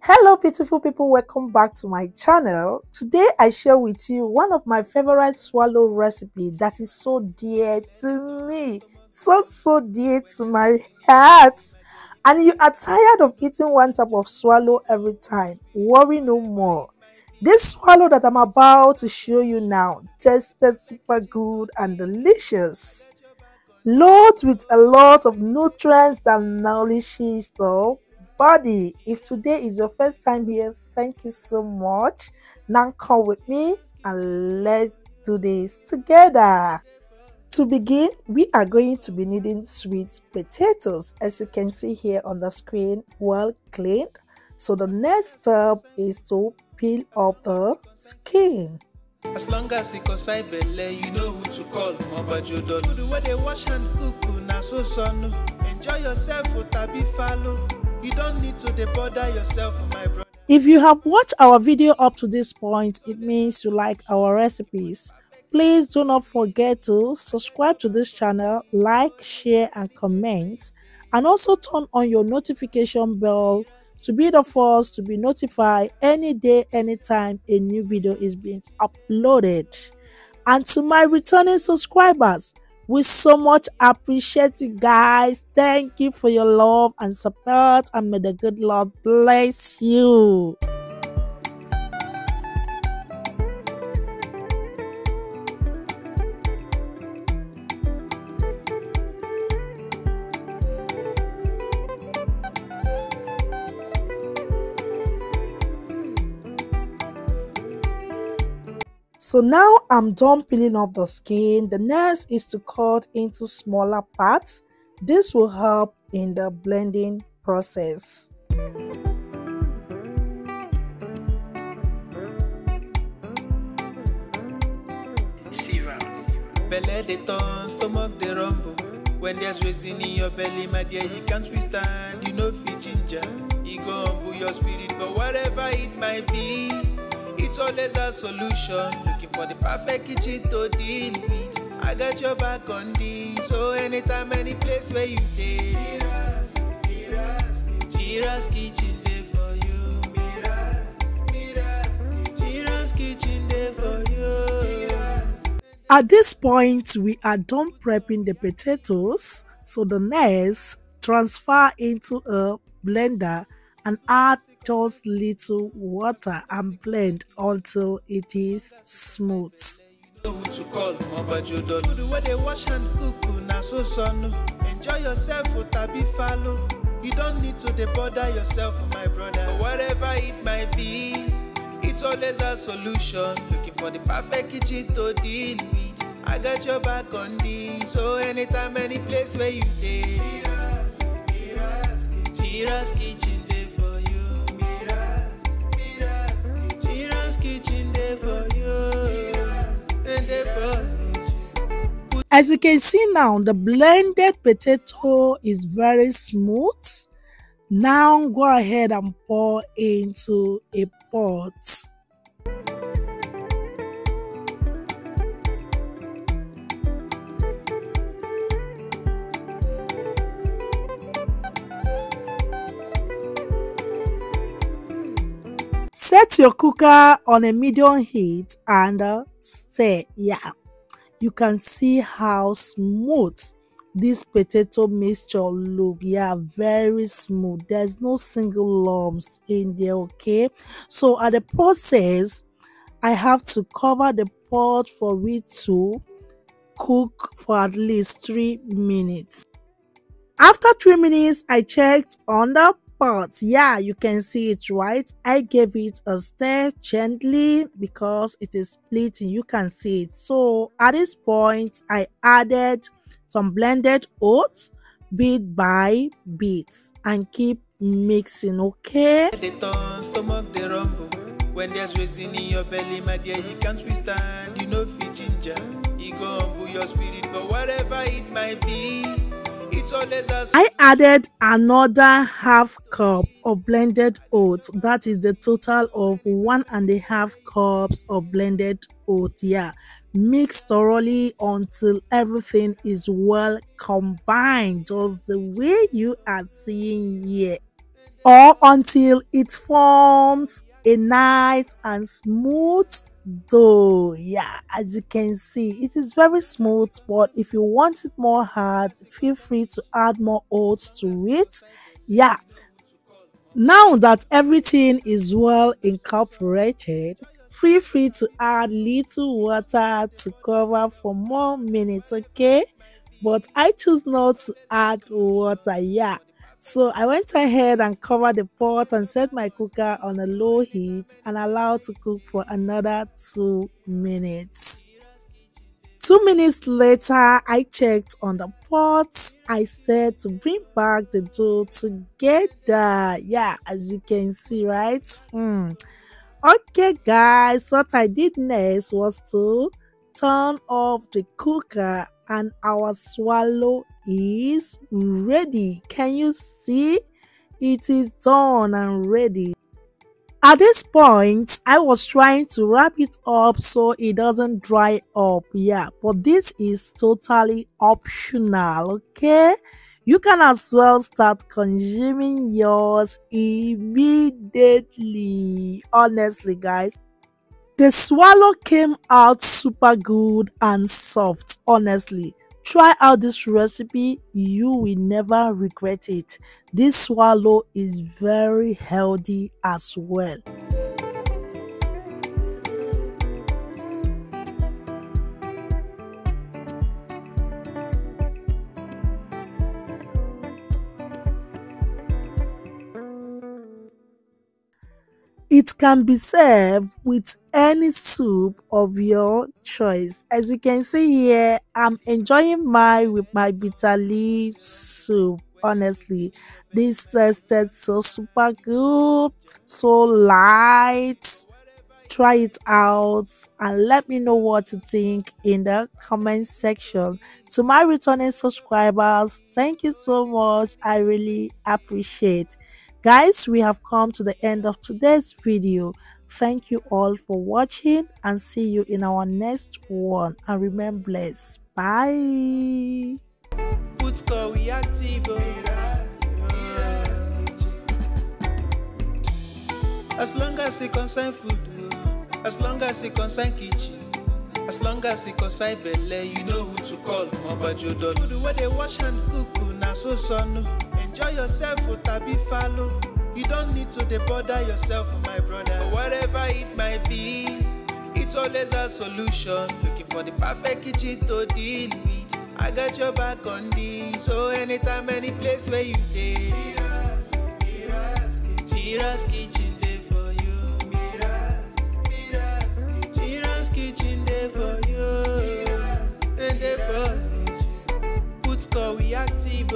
Hello beautiful people, welcome back to my channel. Today I share with you one of my favorite swallow recipe that is so dear to me, so dear to my heart. And you are tired of eating one type of swallow every time. Worry no more. This swallow that I'm about to show you now tasted super good and delicious, loaded with a lot of nutrients that nourishes the body. If today is your first time here, thank you so much. Now come with me and let's do this together. To begin, we are going to be needing sweet potatoes, as you can see here on the screen, well cleaned. So the next step is to peel off the skin. As long as it goes side belle, you know who to call. Mobajodo. Food where they wash and cook, na so son. Enjoy yourself, tabi follow. You don't need to bother yourself, my brother. If you have watched our video up to this point, it means you like our recipes. Please do not forget to subscribe to this channel, like, share and comment, and also turn on your notification bell to be the first to be notified any day, anytime a new video is being uploaded. And to my returning subscribers, we so much appreciate you guys. Thank you for your love and support, and may the good Lord bless you. So now I'm done peeling off the skin. The next is to cut into smaller parts. This will help in the blending process. Belly they turn, stomach they rumble. When there's reason in your belly, my dear, you can't withstand. You know fit ginger. You go humble your spirit, but whatever it might be, it's always a solution. Looking for the perfect kitchen to deal with. I got your back on this. So anytime, any place where you stay, MIRA'S kitchen there for you. MIRA'S kitchen there for you. At this point, we are done prepping the potatoes. So the next, transfer into a blender and add just little water and blend until it is smooth. Food where they wash and cook, na so son. Enjoy yourself, tabi follow. You don't need to bother yourself, my brother. But whatever it might be, it's always a solution. Looking for the perfect kitchen to deal with. I got your back on this. So anytime, any place where you stay, MIRA'S kitchen there for you. MIRA'S kitchen there for you. And there for you. As you can see now, the blended potato is very smooth. Now go ahead and pour into a pot. Set your cooker on a medium heat and stir. Yeah, you can see how smooth this potato mixture look. Yeah, very smooth. There's no single lumps in there. Okay, so at the process, I have to cover the pot for it to cook for at least 3 minutes. After 3 minutes, I checked on the pot. Yeah, you can see it, right? I gave it a stir gently because it is splitting. You can see it. So at this point, I added some blended oats bit by bit and keep mixing. Okay, They turn, stomach they rumble. When there's reason in your belly, my dear, you can't withstand. You know fit ginger. You go humble your spirit, but whatever it might be, it's always a I added another half cup of blended oats. That is the total of 1.5 cups of blended oats. Yeah, mix thoroughly until everything is well combined, just the way you are seeing here. or until it forms a nice and smooth dough. Yeah, as you can see, it is very smooth, but if you want it more hard, feel free to add more oats to it. Yeah, now that everything is well incorporated, feel free to add little water to cover for more minutes, okay? But I choose not to add water, yeah. So I went ahead and covered the pot and set my cooker on a low heat and allowed to cook for another 2 minutes. 2 minutes later, I checked on the pot. I said to bring back the dough together. Yeah, as you can see, right? Okay, guys, what I did next was to turn off the cooker and our swallow is ready. Can you see? It is done and ready. At this point, I was trying to wrap it up so it doesn't dry up. Yeah, but this is totally optional, okay? You can as well start consuming yours immediately. Honestly, guys. The swallow came out super good and soft, honestly. Try out this recipe, you will never regret it. This swallow is very healthy as well. It can be served with any soup of your choice. As you can see here, I'm enjoying mine with my bitter leaf soup. Honestly, this tasted so super good, so light. Try it out and let me know what you think in the comment section. To my returning subscribers, thank you so much. I really appreciate. Guys, we have come to the end of today's video. Thank you all for watching and see you in our next one. And remember, blessed. Bye. We active. As long as it concern food, as long as it concern kitchen, as long as it concern belle, you know who to call. Mobajodo. Food where they wash and cook, na so son. Enjoy yourself, tabi follow. You don't need to bother yourself, my brother. Whatever it might be, it's always a solution. Looking for the perfect kitchen to deal with. I got your back on this. So anytime, any place where you stay, Mira's kitchen there for you. Mira's kitchen there for you. And there for you. Put call we active.